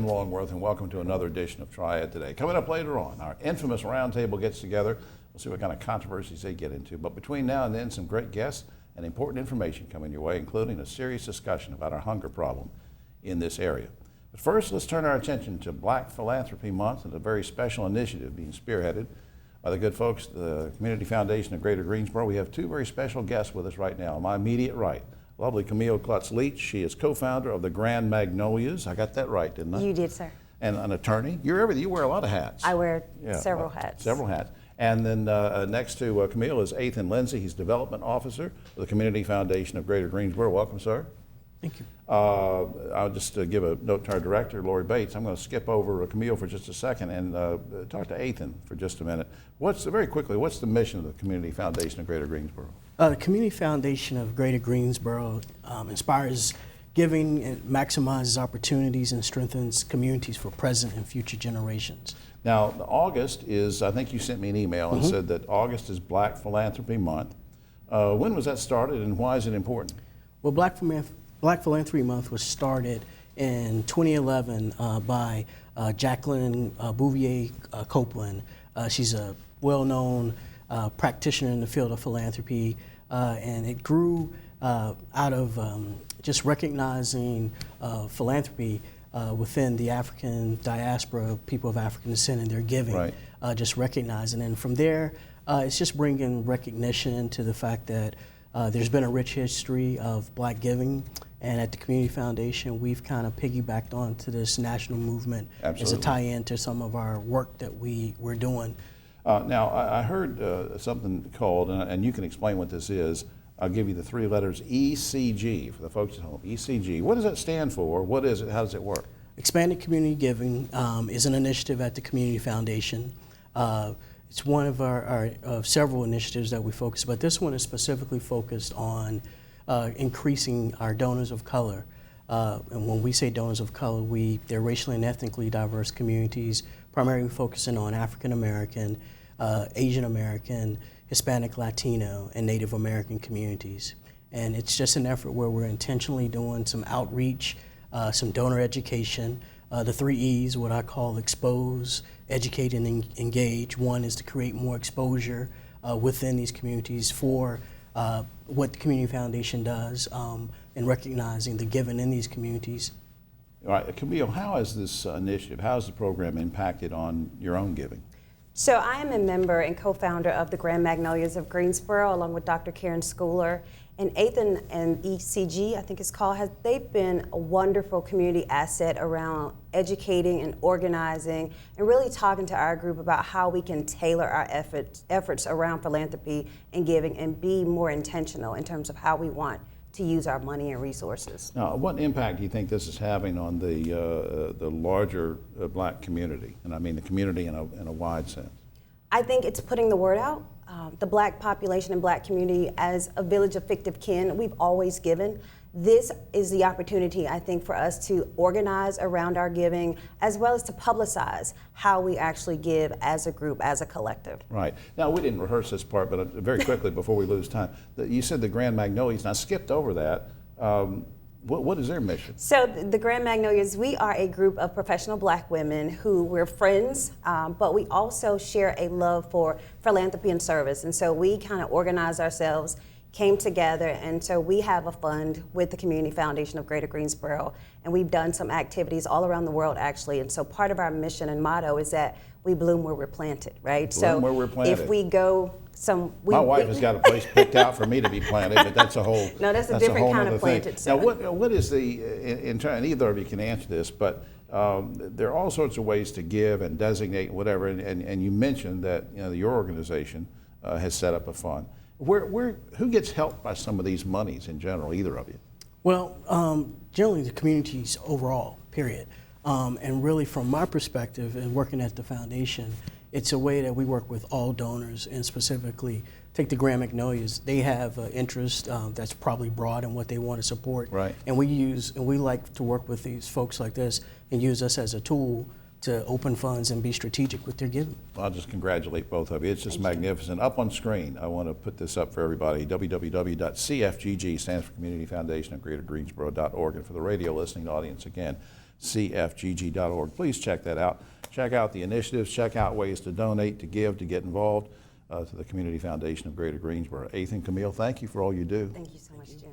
Jim Longworth, and welcome to another edition of Triad Today. Coming up later on, our infamous roundtable gets together. We'll see what kind of controversies they get into. But between now and then, some great guests and important information coming your way, including a serious discussion about our hunger problem in this area. But first, let's turn our attention to Black Philanthropy Month and a very special initiative being spearheaded by the good folks, the Community Foundation of Greater Greensboro. We have two very special guests with us right now. On my immediate right, lovely Camille Klutz-Leach. She is co-founder of the Grand Magnolias. I got that right, didn't I? You did, sir. And an attorney. You're everything. You wear a lot of hats. I wear several hats. Several hats. And then next to Camille is Ethan Lindsay. He's Development Officer of the Community Foundation of Greater Greensboro. Welcome, sir. Thank you. I'll just give a note to our director, Lori Bates. I'm going to skip over Camille for just a second and talk to Ethan for just a minute. Very quickly, what's the mission of the Community Foundation of Greater Greensboro? The Community Foundation of Greater Greensboro inspires giving and maximizes opportunities and strengthens communities for present and future generations. Now, August is, I think you sent me an email and said that August is Black Philanthropy Month. When was that started and why is it important? Well, Black Philanthropy Month was started in 2011 by Jacqueline Bouvier Copeland. She's a well-known practitioner in the field of philanthropy, and it grew out of just recognizing philanthropy within the African diaspora, people of African descent, and their giving, right. Just recognizing. And from there, it's just bringing recognition to the fact that there's been a rich history of Black giving, and at the Community Foundation, we've kind of piggybacked onto this national movement as a tie-in to some of our work that we're doing. Now, I heard something called, and you can explain what this is. I'll give you the three letters ECG for the folks at home. ECG. What does that stand for? What is it? How does it work? Expanded Community Giving is an initiative at the Community Foundation. It's one of our several initiatives that we focus, but this one is specifically focused on increasing our donors of color. And when we say donors of color, they're racially and ethnically diverse communities, primarily focusing on African American, Asian American, Hispanic, Latino, and Native American communities. And it's just an effort where we're intentionally doing some outreach, some donor education, the 3 E's, what I call expose, educate, and engage. One is to create more exposure within these communities for what the Community Foundation does in recognizing the giving in these communities. All right, Camille, how has this initiative, how has the program impacted on your own giving? So I am a member and co-founder of the Grand Magnolias of Greensboro, along with Dr. Karen Schooler. And Ethan and ECG, I think it's called, they've been a wonderful community asset around educating and organizing and really talking to our group about how we can tailor our efforts around philanthropy and giving and be more intentional in terms of how we want to use our money and resources. Now, what impact do you think this is having on the larger Black community? And I mean the community in a wide sense. I think it's putting the word out. The Black population and Black community as a village of fictive kin, we've always given. This is the opportunity, I think, for us to organize around our giving as well as to publicize how we actually give as a group, as a collective. Right. Now, we didn't rehearse this part, but very quickly before we lose time, you said the Grand Magnolias, and I skipped over that. What is their mission? So the Grand Magnolias, we are a group of professional Black women who we're friends, but we also share a love for philanthropy and service. And so we kind of organize ourselves, came together, and so we have a fund with the Community Foundation of Greater Greensboro, and we've done some activities all around the world, actually. And so part of our mission and motto is that we bloom where we're planted, right? Bloom where we're planted. If we go my wife has got a place picked out for me to be planted, but that's a whole no, that's a different kind of planted. Now, what is and either of you can answer this, but there are all sorts of ways to give and designate whatever, and you mentioned that your organization has set up a fund. Who gets helped by some of these monies in general, either of you? Well, generally the communities overall, period. And really from my perspective and working at the foundation, it's a way that we work with all donors, and specifically take the Grand Magnolias. They have interest that's probably broad in what they want to support. Right. And we like to work with these folks like this and use us as a tool to open funds and be strategic with their giving. I'll just congratulate both of you. It's just magnificent. Up on screen, I want to put this up for everybody, www.cfgg, stands for Community Foundation of Greater Greensboro.org, and for the radio listening audience again, cfgg.org. Please check that out. Check out the initiatives, check out ways to donate, to give, to get involved to the Community Foundation of Greater Greensboro. Ethan, Camille, thank you for all you do. Thank you so much, Jim.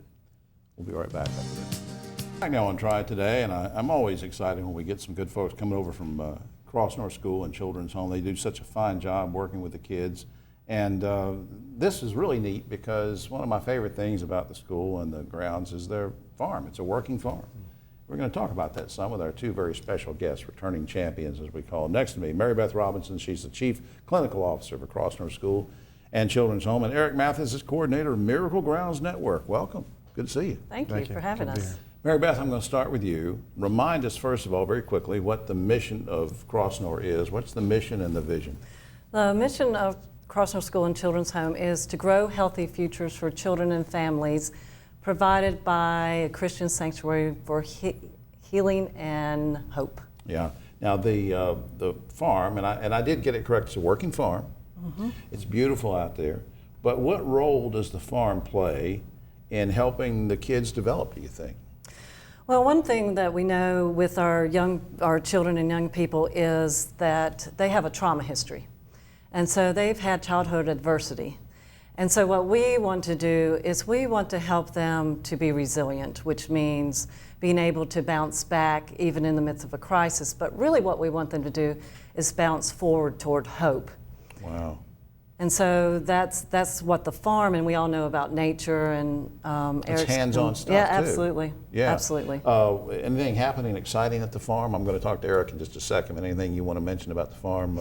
We'll be right back after this. Back now on Triad Today, and I'm always excited when we get some good folks coming over from Cross North School and Children's Home. They do such a fine job working with the kids. And this is really neat because one of my favorite things about the school and the grounds is their farm. It's a working farm. We're going to talk about that some with our two very special guests, returning champions as we call them. Next to me, Mary Beth Robinson. She's the Chief Clinical Officer for Cross North School and Children's Home. And Eric Mathis is Coordinator of Miracle Grounds Network. Welcome. Good to see you. Thank you for having us. Mary Beth, I'm going to start with you. Remind us, first of all, very quickly, what the mission of Cross North is. What's the mission and the vision? The mission of Cross North School and Children's Home is to grow healthy futures for children and families provided by a Christian sanctuary for healing and hope. Yeah. Now the farm, and I did get it correct, it's a working farm. Mm-hmm. It's beautiful out there. But what role does the farm play in helping the kids develop, do you think? Well, one thing that we know with our children and young people is that they have a trauma history. And so they've had childhood adversity. And so what we want to do is we want to help them to be resilient, which means being able to bounce back even in the midst of a crisis. But really what we want them to do is bounce forward toward hope. Wow. And so that's what the farm, and we all know about nature and It's hands-on stuff yeah, too. absolutely. Yeah, absolutely. Anything happening exciting at the farm? I'm going to talk to Eric in just a second. Anything you want to mention about the farm?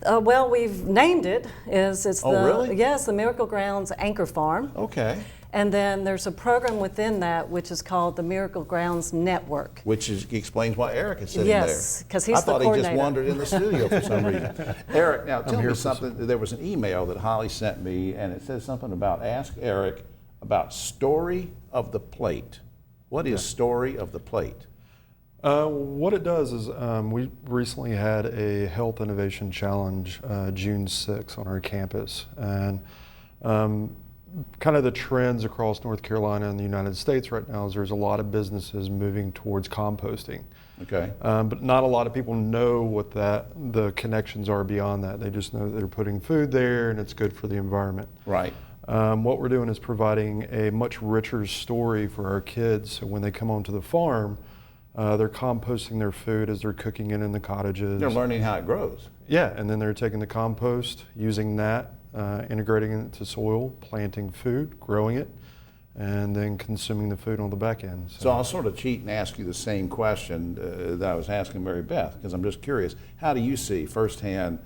Well, we've named it. It's really? Yes, the Miracle Grounds Anchor Farm. Okay. And then there's a program within that which is called the Miracle Grounds Network. Which explains why Eric is sitting there. Yes, because he's the coordinator. I thought he just wandered in the studio for some reason. Eric, now tell me something. There was an email that Holly sent me, and it says something about ask Eric about Story of the Plate. What is Story of the Plate? What it does is we recently had a Health Innovation Challenge June 6th on our campus. And kind of the trends across North Carolina and the United States right now is there's a lot of businesses moving towards composting. Okay. But not a lot of people know what the connections are beyond that. They just know that they're putting food there and it's good for the environment. Right. What we're doing is providing a much richer story for our kids. So when they come onto the farm, they're composting their food as they're cooking it in the cottages. They're learning how it grows. Yeah, and then they're taking the compost, using that, integrating it into soil, planting food, growing it, and then consuming the food on the back end. So I'll sort of cheat and ask you the same question that I was asking Mary Beth, because I'm just curious. How do you see firsthand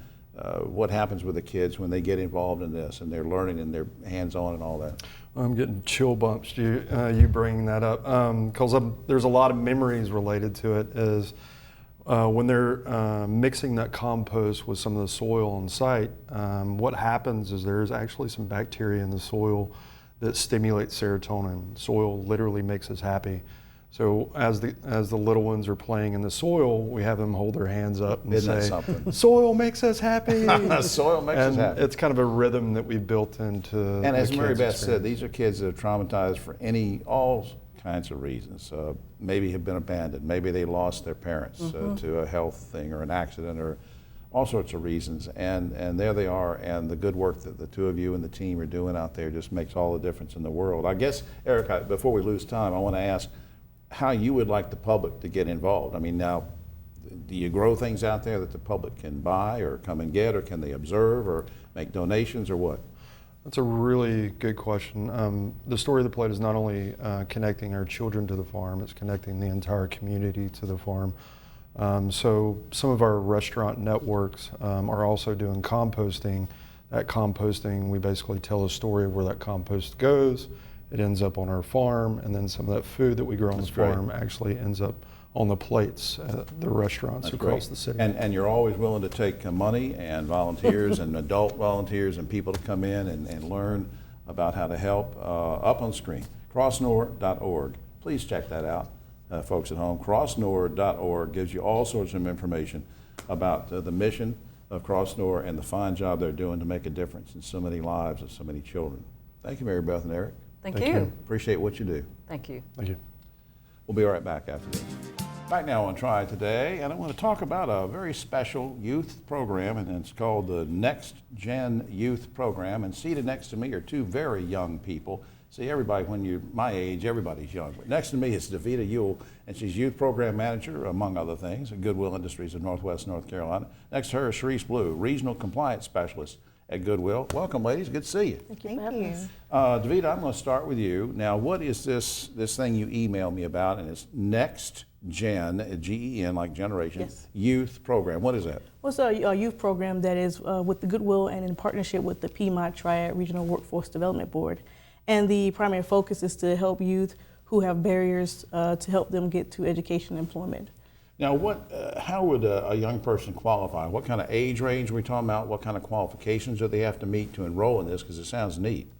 what happens with the kids when they get involved in this and they're learning and they're hands-on and all that? I'm getting chill bumps, you bringing that up, because there's a lot of memories related to it. Is when they're mixing that compost with some of the soil on site, what happens is there's actually some bacteria in the soil that stimulates serotonin. Soil literally makes us happy. So as the little ones are playing in the soil, we have them hold their hands up and Isn't that say, something? "Soil makes us happy." Soil makes us happy. It's kind of a rhythm that we've built into. And as the Mary kids' Beth experience. said, these are kids that are traumatized for all kinds of reasons. Maybe have been abandoned. Maybe they lost their parents to a health thing or an accident or all sorts of reasons. And there they are. And the good work that the two of you and the team are doing out there just makes all the difference in the world. I guess, Eric, before we lose time, I want to ask how you would like the public to get involved. I mean, now, do you grow things out there that the public can buy or come and get, or can they observe or make donations, or what? That's a really good question. The Story of the Plate is not only connecting our children to the farm, it's connecting the entire community to the farm. So some of our restaurant networks are also doing composting. That composting, we basically tell a story of where that compost goes. It ends up on our farm, and then some of that food that we grow on the farm actually ends up on the plates at the restaurants across the city. And you're always willing to take money and volunteers and adult volunteers and people to come in and learn about how to help. Up on the screen, crossnor.org. Please check that out, folks at home. Crossnor.org gives you all sorts of information about the mission of Crossnor and the fine job they're doing to make a difference in so many lives of so many children. Thank you, Mary Beth and Eric. Thank you. Appreciate what you do. Thank you. Thank you. We'll be right back after this. Back now on Triad Today, and I want to talk about a very special youth program, and it's called the Next Gen Youth Program. And seated next to me are two very young people. See, everybody, when you're my age, everybody's young. But next to me is Davita Ewell, and she's Youth Program Manager, among other things, at Goodwill Industries of Northwest North Carolina. Next to her is Sharice Blue, Regional Compliance Specialist at Goodwill. Welcome, ladies. Good to see you. Thank you. Davita, I'm going to start with you. Now, what is this thing you emailed me about? And it's Next Gen, G-E-N, like generation, Yes. Youth Program. What is that? Well, it's a youth program that is with the Goodwill and in partnership with the Piedmont Triad Regional Workforce Development Board. And the primary focus is to help youth who have barriers to help them get to education and employment. Now, how would a young person qualify? What kind of age range are we talking about? What kind of qualifications do they have to meet to enroll in this? Because it sounds neat.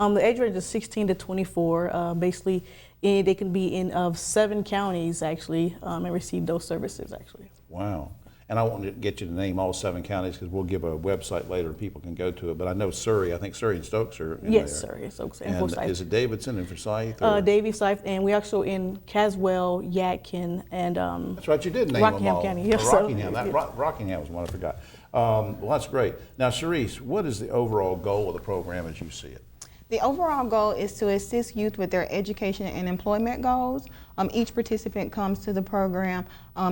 The age range is 16 to 24. Basically, they can be in 7 counties actually and receive those services actually. Wow. And I want to get you to name all 7 counties because we'll give a website later and people can go to it. But I know Surrey, I think Surrey and Stokes are in Yes, there. sir. Yes, okay. And Forsyth. is it Davidson and Forsyth? Or? Davie, Forsyth, and we also in Caswell, Yadkin, and That's right, you did name them Rockingham all. County. Yes, Rockingham, so, Rockingham was one I forgot. Well, that's great. Now, Sharice, what is the overall goal of the program as you see it? The overall goal is to assist youth with their education and employment goals. Each participant comes to the program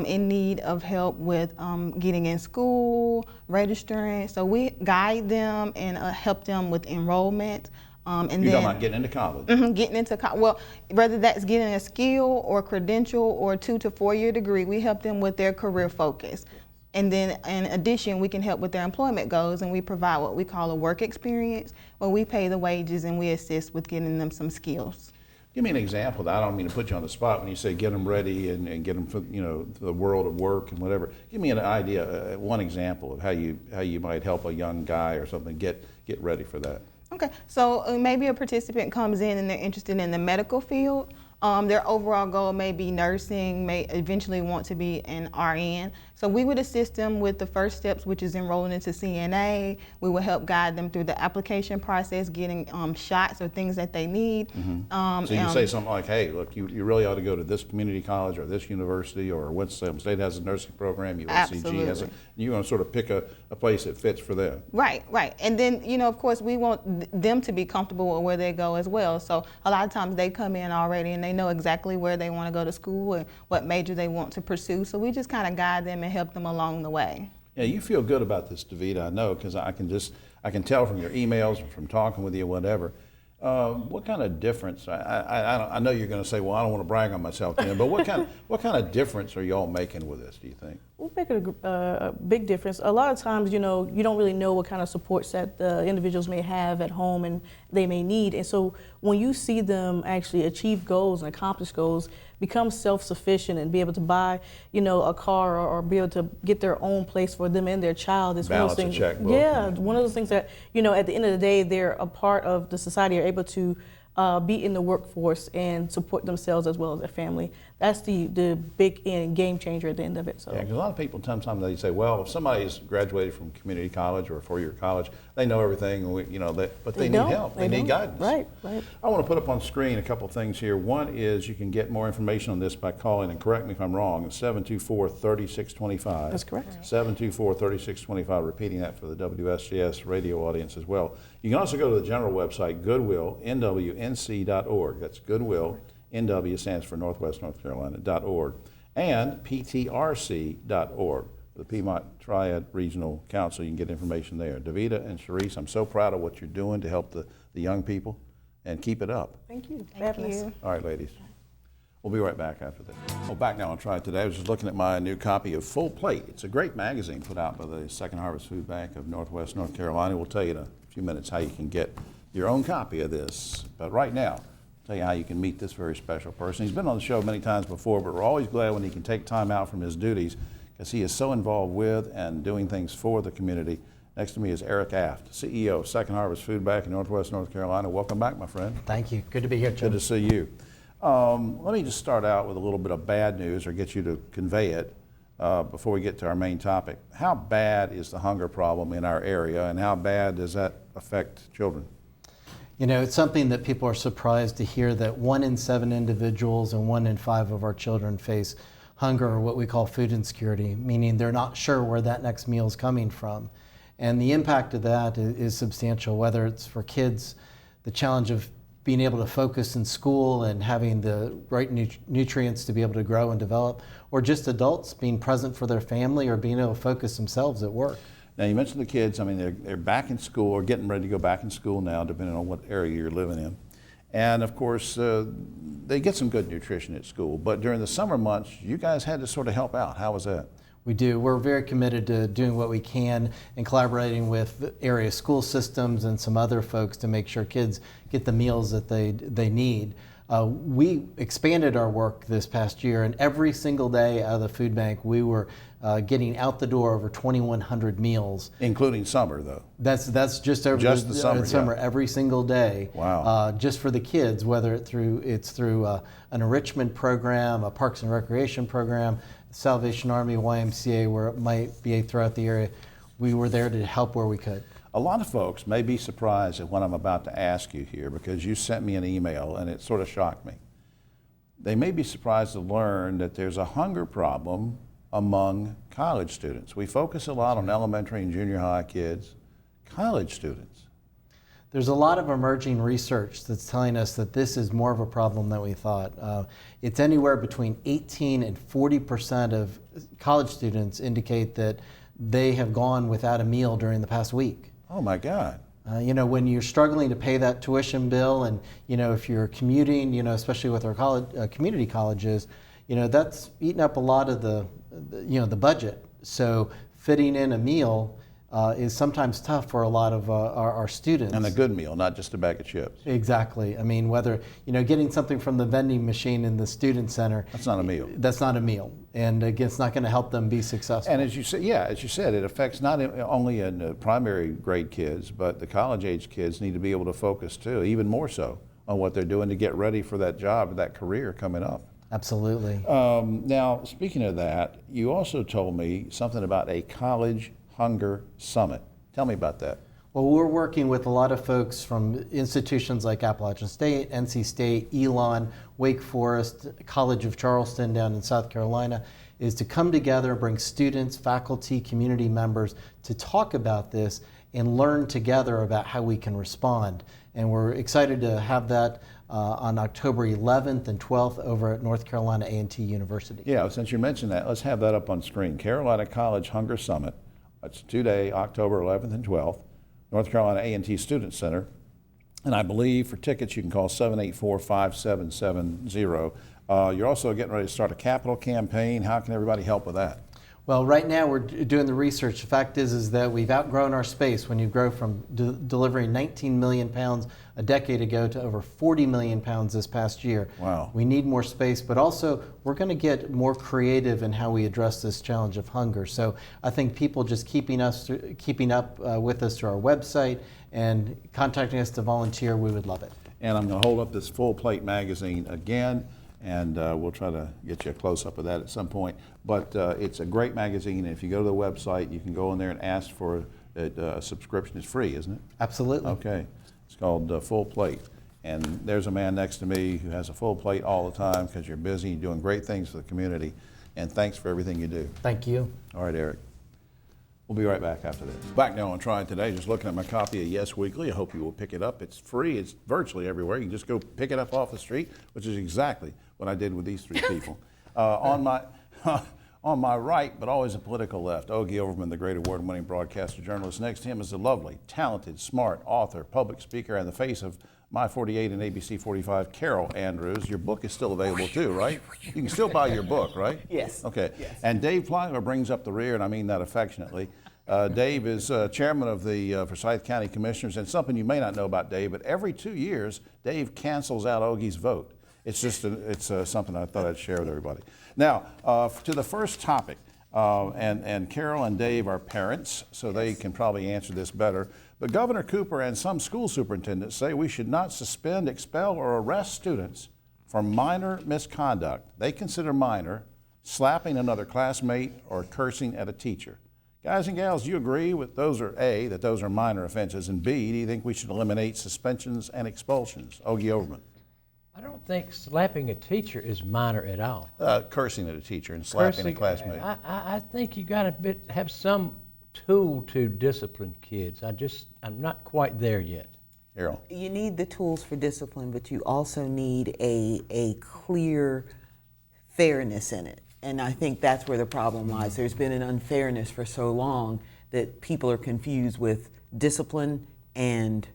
in need of help with getting in school, registering. So we guide them and help them with enrollment. And You're then talking about getting into college. getting into well, whether that's getting a skill or credential or 2 to 4 year degree, we help them with their career focus. And then in addition, we can help with their employment goals, and we provide what we call a work experience, where we pay the wages and we assist with getting them some skills. Give me an example. I don't mean to put you on the spot when you say get them ready and get them for the world of work and whatever. Give me an idea, one example of how you might help a young guy or something get ready for that. Okay, so maybe a participant comes in and they're interested in the medical field. Their overall goal may be nursing, may eventually want to be an RN. So we would assist them with the first steps, which is enrolling into CNA. We will help guide them through the application process, getting shots or things that they need. So you say something like, hey, look, you really ought to go to this community college or this university, or Winston State has a nursing program, UNCG has Absolutely. you're going to sort of pick a place that fits for them. Right. And then, of course, we want them to be comfortable with where they go as well. So a lot of times they come in already and they know exactly where they want to go to school and what major they want to pursue. So we just kind of guide them and help them along the way. Yeah, you feel good about this, Davita, I know, because I can tell from your emails and from talking with you, whatever. What kind of difference? I know you're going to say, well, I don't want to brag on myself, Ken, but what kind of difference are y'all making with this? Do you think? We'll make a big difference. A lot of times, you don't really know what kind of supports that the individuals may have at home and they may need. And so when you see them actually achieve goals and accomplish goals, become self-sufficient and be able to buy, a car or be able to get their own place for them and their child is one of those Balance a things. checkbook. Yeah, one of those things that, at the end of the day, they're a part of the society, are able to be in the workforce and support themselves as well as their family. That's the big game changer at the end of it. So. Yeah, because a lot of people sometimes they say, well, if somebody's graduated from community college or a 4-year college, they know everything, but they need help. They need guidance. Right. I want to put up on screen a couple things here. One is you can get more information on this by calling, and correct me if I'm wrong, it's 724-3625. That's correct. 724-3625, repeating that for the WSCS radio audience as well. You can also go to the general website, goodwillnwnc.org. That's Goodwill. NW stands for Northwest North Carolina.org, and PTRC.org, the Piedmont Triad Regional Council. You can get information there. Davita and Sharice, I'm so proud of what you're doing to help the young people, and keep it up. Thank you. Thank you. All right, ladies. We'll be right back after this. Well, back now on Triad Today. I was just looking at my new copy of Full Plate. It's a great magazine put out by the Second Harvest Food Bank of Northwest North Carolina. We'll tell you in a few minutes how you can get your own copy of this. But right now, I'll tell you how you can meet this very special person. He's been on the show many times before, but we're always glad when he can take time out from his duties because he is so involved with and doing things for the community. Next to me is Eric Aft, CEO of Second Harvest Food Bank in Northwest North Carolina. Welcome back, my friend. Thank you. Good to be here, Jim. Good to see you. Let me just start out with a little bit of bad news, or get you to convey it before we get to our main topic. How bad is the hunger problem in our area, and how bad does that affect children? It's something that people are surprised to hear, that 1 in 7 individuals and 1 in 5 of our children face hunger, or what we call food insecurity, meaning they're not sure where that next meal is coming from. And the impact of that is substantial, whether it's for kids, the challenge of being able to focus in school and having the right nutrients to be able to grow and develop, or just adults being present for their family or being able to focus themselves at work. Now, you mentioned the kids. I mean, they're back in school or getting ready to go back in school now, depending on what area you're living in. And of course, they get some good nutrition at school. But during the summer months, you guys had to sort of help out. How was that? We do. We're very committed to doing what we can and collaborating with area school systems and some other folks to make sure kids get the meals that they need. We expanded our work this past year, and every single day out of the food bank, we were getting out the door over 2,100 meals. Including summer, though. That's just over Just the summer, yeah. every single day. Wow. Just for the kids, whether it's through an enrichment program, a Parks and Recreation program, Salvation Army, YMCA, where it might be throughout the area. We were there to help where we could. A lot of folks may be surprised at what I'm about to ask you here because you sent me an email and it sort of shocked me. They may be surprised to learn that there's a hunger problem among college students. We focus a lot on elementary and junior high kids. College students. There's a lot of emerging research that's telling us that this is more of a problem than we thought. It's anywhere between 18 and 40% of college students indicate that they have gone without a meal during the past week. Oh my God. When you're struggling to pay that tuition bill, and if you're commuting, especially with our community colleges, that's eating up a lot of the budget. So fitting in a meal is sometimes tough for a lot of our students. And a good meal, not just a bag of chips. Exactly. I mean, whether, getting something from the vending machine in the student center. That's not a meal. That's not a meal. And again, it's not going to help them be successful. And as you said, it affects not only in the primary grade kids, but the college age kids need to be able to focus too, even more so, on what they're doing to get ready for that job, that career coming up. Absolutely. Now, speaking of that, you also told me something about a college hunger summit. Tell me about that. Well, we're working with a lot of folks from institutions like Appalachian State, NC State, Elon, Wake Forest, College of Charleston down in South Carolina, is to come together, bring students, faculty, community members to talk about this and learn together about how we can respond. And we're excited to have that on October 11th and 12th over at North Carolina A&T University. Yeah, since you mentioned that, let's have that up on screen. Carolina College Hunger Summit. It's 2-day, October 11th and 12th, North Carolina A&T Student Center. And I believe for tickets you can call 784-5770. You're also getting ready to start a capital campaign. How can everybody help with that? Well, right now we're doing the research. The fact is that we've outgrown our space. When you grow from delivering 19 million pounds a decade ago to over 40 million pounds this past year. Wow. We need more space, but also we're going to get more creative in how we address this challenge of hunger. So I think people just keeping up with us through our website and contacting us to volunteer, we would love it. And I'm going to hold up this Full Plate magazine again, and we'll try to get you a close-up of that at some point. But it's a great magazine, and if you go to the website, you can go in there and ask for a subscription. It's free, isn't it? Absolutely. Okay. It's called Full Plate. And there's a man next to me who has a full plate all the time because you're busy, you're doing great things for the community. And thanks for everything you do. Thank you. All right, Eric. We'll be right back after this. Back now on Triad Today, just looking at my copy of Yes Weekly. I hope you will pick it up. It's free. It's virtually everywhere. You can just go pick it up off the street, which is exactly what I did with these three people. On my right, but always a political left, Ogie Overman, the great award-winning broadcaster journalist. Next to him is the lovely, talented, smart author, public speaker, and the face of My 48 and ABC 45, Carol Andrews. Your book is still available too, right? You can still buy your book, right? Yes. Okay. Yes. And Dave Plyler brings up the rear, and I mean that affectionately. Dave is chairman of the Forsyth County Commissioners, and something you may not know about Dave, but every 2 years, Dave cancels out Ogie's vote. It's just something I thought I'd share with everybody. Now, to the first topic, and Carol and Dave are parents, so they can probably answer this better. But Governor Cooper and some school superintendents say we should not suspend, expel, or arrest students for minor misconduct. They consider minor slapping another classmate or cursing at a teacher. Guys and gals, do you agree with those are A, that those are minor offenses, and B, do you think we should eliminate suspensions and expulsions? Ogie Overman. I don't think slapping a teacher is minor at all. Cursing at a teacher and slapping a Cursing, classmate. I think you got to have some tool to discipline kids. I'm not quite there yet. Carol. You need the tools for discipline, but you also need a clear fairness in it. And I think that's where the problem lies. There's been an unfairness for so long that people are confused with discipline and,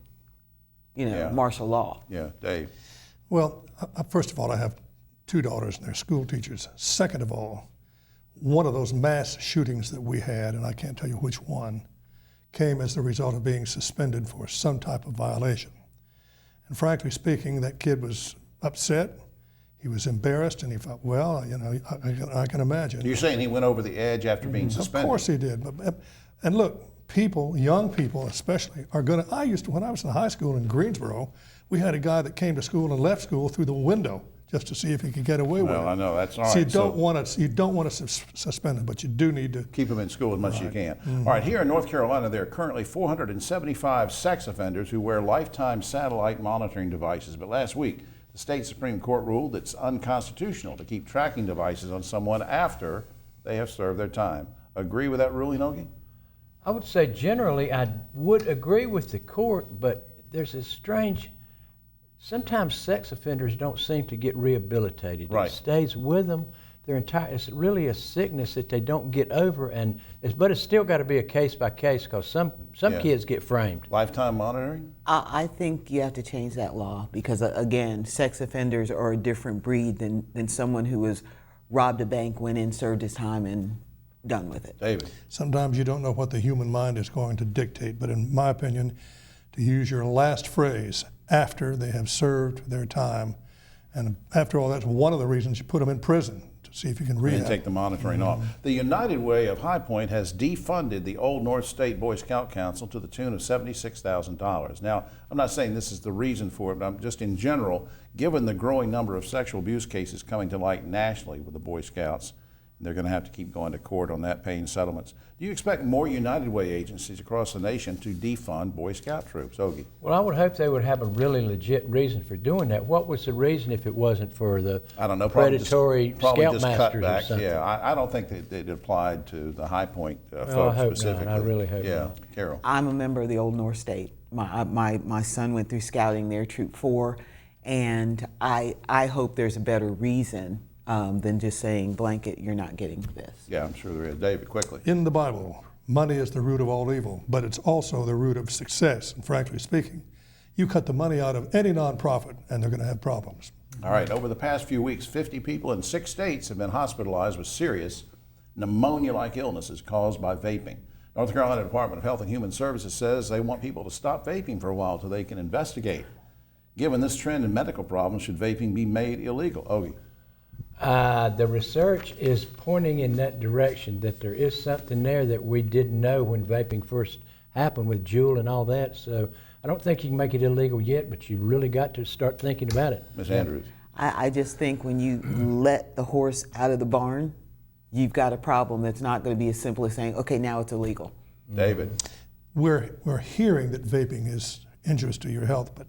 Yeah. martial law. Yeah, Dave. Well, first of all, I have 2 daughters and they're school teachers. Second of all, one of those mass shootings that we had, and I can't tell you which one, came as the result of being suspended for some type of violation. And frankly speaking, that kid was upset, he was embarrassed, and he thought, well, I can imagine. You're saying he went over the edge after being suspended? Of course he did. And look, people, young people especially, are going to, when I was in high school in Greensboro, we had a guy that came to school and left school through the window just to see if he could get away with it. Well, I know, that's all right. So you don't want to suspend him, but you do need to keep them in school as much as you can. All right, here in North Carolina, there are currently 475 sex offenders who wear lifetime satellite monitoring devices. But last week, the state Supreme Court ruled it's unconstitutional to keep tracking devices on someone after they have served their time. Agree with that ruling, Ogie? I would say generally I would agree with the court, but there's a strange, sometimes sex offenders don't seem to get rehabilitated. Right. It stays with them their entire, it's really a sickness that they don't get over, but it's still got to be a case by case because some kids get framed. Lifetime monitoring? I think you have to change that law because, again, sex offenders are a different breed than someone who has robbed a bank, went in, served his time, and done with it. David. Sometimes you don't know what the human mind is going to dictate, but in my opinion, to use your last phrase, after they have served their time, and after all, that's one of the reasons you put them in prison, to see if you can rehab. And take the monitoring off. The United Way of High Point has defunded the Old North State Boy Scout Council to the tune of $76,000. Now, I'm not saying this is the reason for it, but I'm just in general, given the growing number of sexual abuse cases coming to light nationally with the Boy Scouts, they're going to have to keep going to court on that, paying settlements. Do you expect more United Way agencies across the nation to defund Boy Scout troops? Ogie? Well, I would hope they would have a really legit reason for doing that. What was the reason if it wasn't for the I don't know, predatory probably just scoutmasters or cutbacks. something? Yeah, I don't think that it applied to the High Point folks I hope specifically. not. I really hope yeah. not. Carol? I'm a member of the Old North State. My son went through scouting there, Troop 4, and I hope there's a better reason than just saying blanket, you're not getting this. Yeah, I'm sure there is. David, quickly. In the Bible, money is the root of all evil, but it's also the root of success. And frankly speaking, you cut the money out of any nonprofit and they're going to have problems. All right, over the past few weeks, 50 people in 6 states have been hospitalized with serious pneumonia-like illnesses caused by vaping. North Carolina Department of Health and Human Services says they want people to stop vaping for a while so they can investigate. Given this trend in medical problems, should vaping be made illegal? Ogie? The research is pointing in that direction, that there is something there that we didn't know when vaping first happened with Juul and all that. So I don't think you can make it illegal yet, but you really got to start thinking about it. Ms. Andrews? I just think when you let the horse out of the barn, you've got a problem that's not going to be as simple as saying, okay, now it's illegal. David? We're hearing that vaping is injurious to your health, but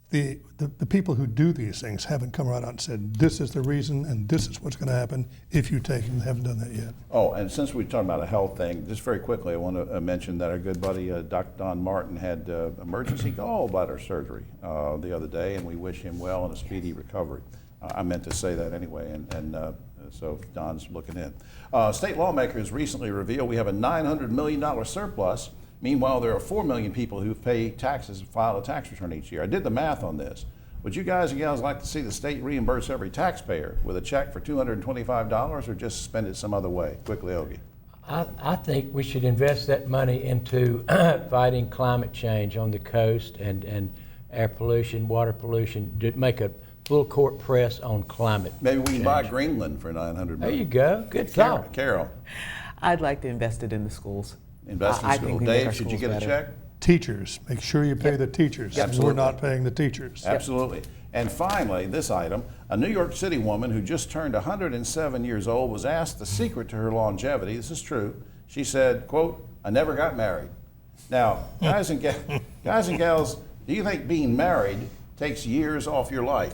the people who do these things haven't come right out and said, this is the reason and this is what's going to happen if you take it, and haven't done that yet. Oh, and since we're talking about a health thing, just very quickly, I want to mention that our good buddy, Dr. Don Martin, had emergency gallbladder surgery the other day, and we wish him well and a speedy recovery. I meant to say that anyway, and so Don's looking in. State lawmakers recently revealed we have a $900 million surplus. Meanwhile, there are 4 million people who pay taxes and file a tax return each year. I did the math on this. Would you guys and gals like to see the state reimburse every taxpayer with a check for $225 or just spend it some other way? Quickly, Ogie. I think we should invest that money into fighting climate change on the coast and air pollution, water pollution, to make a full court press on climate Maybe we can change. buy Greenland for $900 million. There you go. Good thought. Carol. I'd like to invest it in the schools. Invest in I school. think we make our Dave, should you schools get a better. check? Teachers, make sure you pay the teachers. Absolutely. We're not paying the teachers. Absolutely. And finally, this item, a New York City woman who just turned 107 years old was asked the secret to her longevity. This is true. She said, quote, I never got married. Now, guys and gals, do you think being married takes years off your life.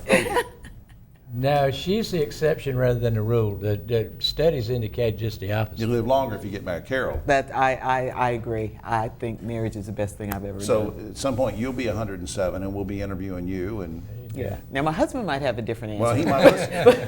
No, she's the exception rather than the rule. The studies indicate just the opposite. You live longer if you get married. Carol. That I agree. I think marriage is the best thing I've ever So done. at some point you'll be 107 and we'll be interviewing you. And Yeah. Now my husband might have a different answer. well, he might.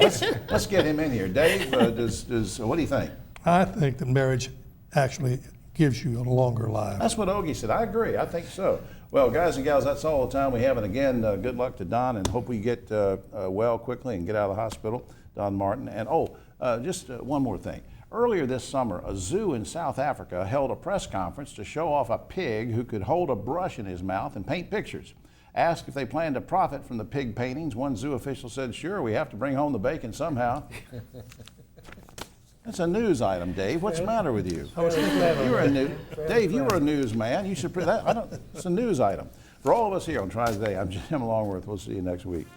Let's get him in here. Dave, what do you think? I think that marriage actually gives you a longer life. That's what Ogie said. I agree. I think so. Well, guys and gals, that's all the time we have. And again, good luck to Don, and hope we get well quickly and get out of the hospital, Don Martin. And just one more thing. Earlier this summer, a zoo in South Africa held a press conference to show off a pig who could hold a brush in his mouth and paint pictures. Asked if they planned to profit from the pig paintings, one zoo official said, "Sure, we have to bring home the bacon somehow." That's a news item, Dave. What's the matter with you? Dave, you were a newsman. You should put that. It's a news item. For all of us here on Triad Today, I'm Jim Longworth. We'll see you next week.